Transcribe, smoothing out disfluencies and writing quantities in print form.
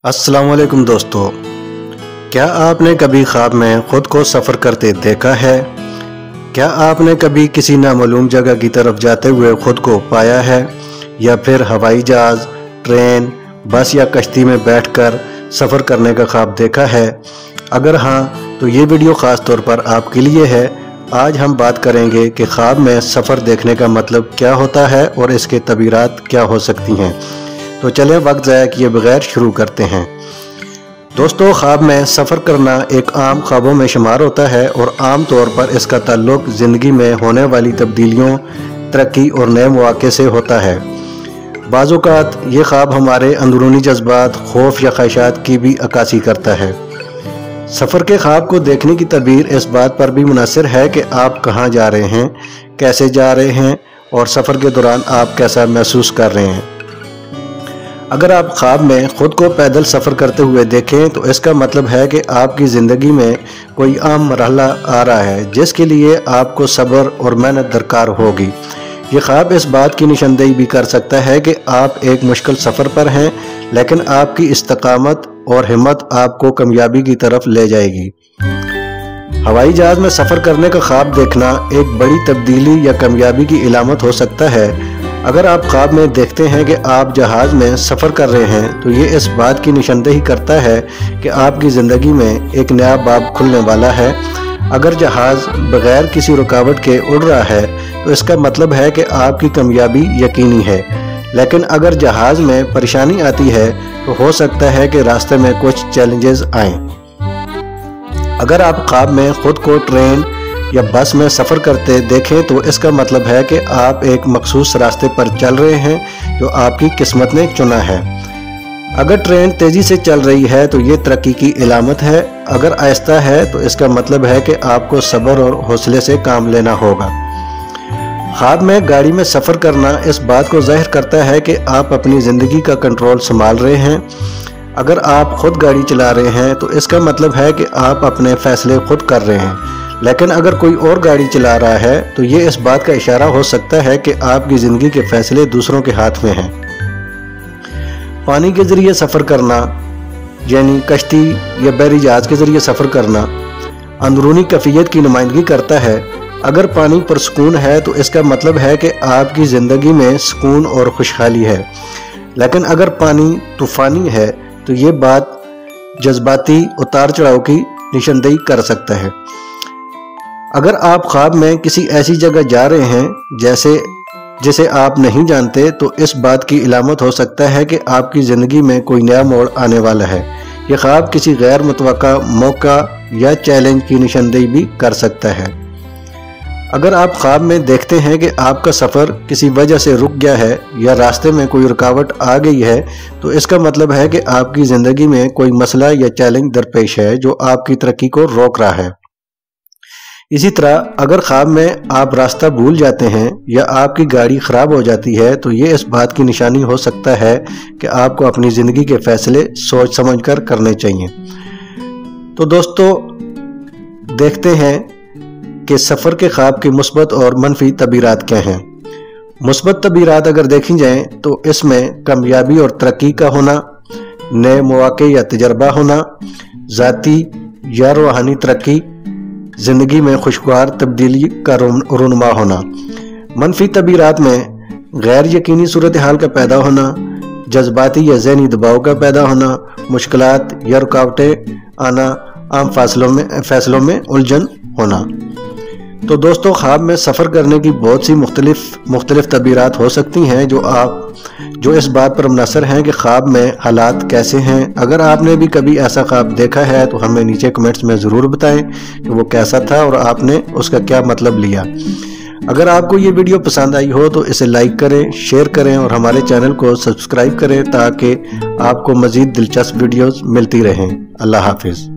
अस्सलाम वालेकुम दोस्तों, क्या आपने कभी ख्वाब में ख़ुद को सफ़र करते देखा है? क्या आपने कभी किसी नामालूम जगह की तरफ जाते हुए ख़ुद को पाया है, या फिर हवाई जहाज़, ट्रेन, बस या कश्ती में बैठकर सफ़र करने का ख्वाब देखा है? अगर हाँ, तो ये वीडियो ख़ास तौर पर आपके लिए है। आज हम बात करेंगे कि ख्वाब में सफ़र देखने का मतलब क्या होता है और इसके तबीरात क्या हो सकती हैं। तो चलें वक्त ज़ाया किए बगैर शुरू करते हैं। दोस्तों, ख्वाब में सफ़र करना एक आम ख्वाबों में शुमार होता है और आम तौर पर इसका ताल्लुक़ ज़िंदगी में होने वाली तब्दीलियों, तरक्की और नए मौक़े से होता है। बाज़ औक़ात ये ख्वाब हमारे अंदरूनी जज्बात, खौफ या ख्वाहिशात की भी अक्कासी करता है। सफ़र के ख्वाब को देखने की तबीर इस बात पर भी मुनहसर है कि आप कहाँ जा रहे हैं, कैसे जा रहे हैं और सफ़र के दौरान आप कैसा महसूस कर रहे हैं। अगर आप ख्वाब में ख़ुद को पैदल सफ़र करते हुए देखें तो इसका मतलब है कि आपकी ज़िंदगी में कोई अहम मरहला आ रहा है जिसके लिए आपको सब्र और मेहनत दरकार होगी। ये ख्वाब इस बात की निशानदेही भी कर सकता है कि आप एक मुश्किल सफ़र पर हैं, लेकिन आपकी इस्तकामत और हिम्मत आपको कामयाबी की तरफ ले जाएगी। हवाई जहाज़ में सफ़र करने का ख्वाब देखना एक बड़ी तब्दीली या कामयाबी की इलामत हो सकता है। अगर आप ख्वाब में देखते हैं कि आप जहाज़ में सफ़र कर रहे हैं तो ये इस बात की निशानदेही करता है कि आपकी ज़िंदगी में एक नया बाब खुलने वाला है। अगर जहाज़ बग़ैर किसी रुकावट के उड़ रहा है तो इसका मतलब है कि आपकी कामयाबी यकीनी है, लेकिन अगर जहाज़ में परेशानी आती है तो हो सकता है कि रास्ते में कुछ चैलेंजेस आएँ। अगर आप ख्वाब में ख़ुद को ट्रेन या बस में सफ़र करते देखें तो इसका मतलब है कि आप एक मखसूस रास्ते पर चल रहे हैं जो आपकी किस्मत ने चुना है। अगर ट्रेन तेज़ी से चल रही है तो ये तरक्की की इलामत है। अगर आहिस्ता है तो इसका मतलब है कि आपको सब्र और हौसले से काम लेना होगा। ख्वाब में गाड़ी में सफ़र करना इस बात को ज़ाहिर करता है कि आप अपनी ज़िंदगी का कंट्रोल संभाल रहे हैं। अगर आप खुद गाड़ी चला रहे हैं तो इसका मतलब है कि आप अपने फ़ैसले खुद कर रहे हैं, लेकिन अगर कोई और गाड़ी चला रहा है तो ये इस बात का इशारा हो सकता है कि आपकी ज़िंदगी के फ़ैसले दूसरों के हाथ में हैं। पानी के ज़रिए सफ़र करना यानी कश्ती या बहरी जहाज़ के ज़रिए सफ़र करना अंदरूनी कैफियत की नुमाइंदगी करता है। अगर पानी पुरसुकून है तो इसका मतलब है कि आपकी ज़िंदगी में सुकून और खुशहाली है, लेकिन अगर पानी तूफ़ानी है तो ये बात जज्बाती उतार चढ़ाव की निशानदेही कर सकता है। अगर आप ख्वाब में किसी ऐसी जगह जा रहे हैं जिसे आप नहीं जानते तो इस बात की इलामत हो सकता है कि आपकी ज़िंदगी में कोई नया मोड़ आने वाला है। यह ख्वाब किसी गैर मुतवक्का मौका या चैलेंज की निशानदेही भी कर सकता है। अगर आप ख्वाब में देखते हैं कि आपका सफ़र किसी वजह से रुक गया है या रास्ते में कोई रुकावट आ गई है तो इसका मतलब है कि आपकी ज़िंदगी में कोई मसला या चैलेंज दरपेश है जो आपकी तरक्की को रोक रहा है। इसी तरह अगर ख्वाब में आप रास्ता भूल जाते हैं या आपकी गाड़ी ख़राब हो जाती है तो ये इस बात की निशानी हो सकता है कि आपको अपनी ज़िंदगी के फ़ैसले सोच समझकर करने चाहिए। तो दोस्तों, देखते हैं कि सफ़र के ख्वाब की मुस्बत और मनफी तबीरात क्या हैं। मुस्बत तबीरात अगर देखी जाएँ तो इसमें कामयाबी और तरक्की का होना, नए मौक़े या तजर्बा होना, ज़ाती या रूहानी तरक्की, ज़िंदगी में खुशगवार तब्दीली का रूनुमा होना। मनफी तबीरात में गैर यकीनी सूरत हाल का पैदा होना, जज्बाती या ज़हनी दबाव का पैदा होना, मुश्किलात या रुकावटें आना, आम फैसलों में उलझन होना। तो दोस्तों, ख्वाब में सफ़र करने की बहुत सी मुख्तलिफ तबीरात हो सकती हैं जो इस बात पर मुनहसर हैं कि ख्वाब में हालात कैसे हैं। अगर आपने भी कभी ऐसा ख्वाब देखा है तो हमें नीचे कमेंट्स में ज़रूर बताएं कि वो कैसा था और आपने उसका क्या मतलब लिया। अगर आपको ये वीडियो पसंद आई हो तो इसे लाइक करें, शेयर करें और हमारे चैनल को सब्सक्राइब करें ताकि आपको मज़ीद दिलचस्प वीडियोज़ मिलती रहें। अल्लाह हाफिज़।